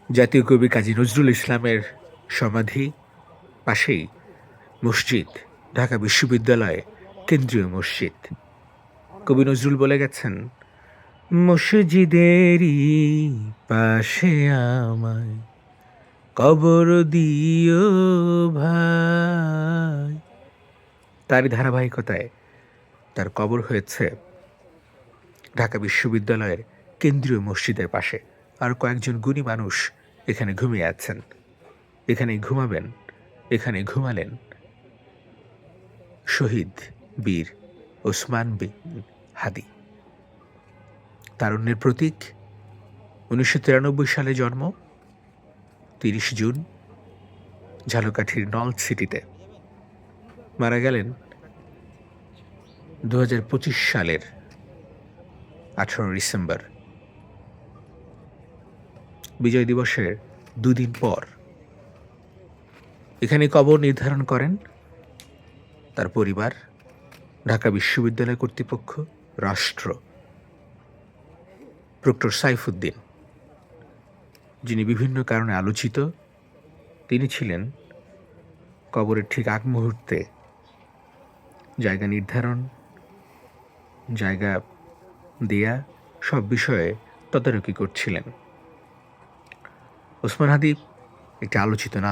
জাতীয় কবি কাজী নজরুল ইসলামের সমাধি পাশেই মসজিদ, ঢাকা বিশ্ববিদ্যালয় কেন্দ্রীয় মসজিদ। কবি নজরুল বলে গেছেন, মসজিদেরই পাশে আমায় কবর দিও ভাই। তারই ধারাবাহিকতায় তার কবর হয়েছে ঢাকা বিশ্ববিদ্যালয়ের কেন্দ্রীয় মসজিদের পাশে। আর কয়েকজন গুণী মানুষ এখানে ঘুমিয়ে আছেন, এখানেই ঘুমাবেন, এখানে ঘুমালেন শহীদ বীর ওসমান বিন হাদি। তারুণ্যের প্রতীক, 1993 সালে জন্ম, 30 জুন ঝালকাঠির নলছ সিটিতে। মারা গেলেন 2025 সালের 18 ডিসেম্বর, বিজয় দিবসের দুদিন পর। এখানে কবর নির্ধারণ করেন তার পরিবার, ঢাকা বিশ্ববিদ্যালয় কর্তৃপক্ষ, রাষ্ট্র। প্রক্টর সাইফুদ্দিন, যিনি বিভিন্ন কারণে আলোচিত, তিনি ছিলেন কবরের ঠিক আগ মুহূর্তে জায়গা নির্ধারণ, জায়গা দেয়া, সব বিষয়ে তদারকি করছিলেন। ওসমান হাদি একটি আলোচিত নাম।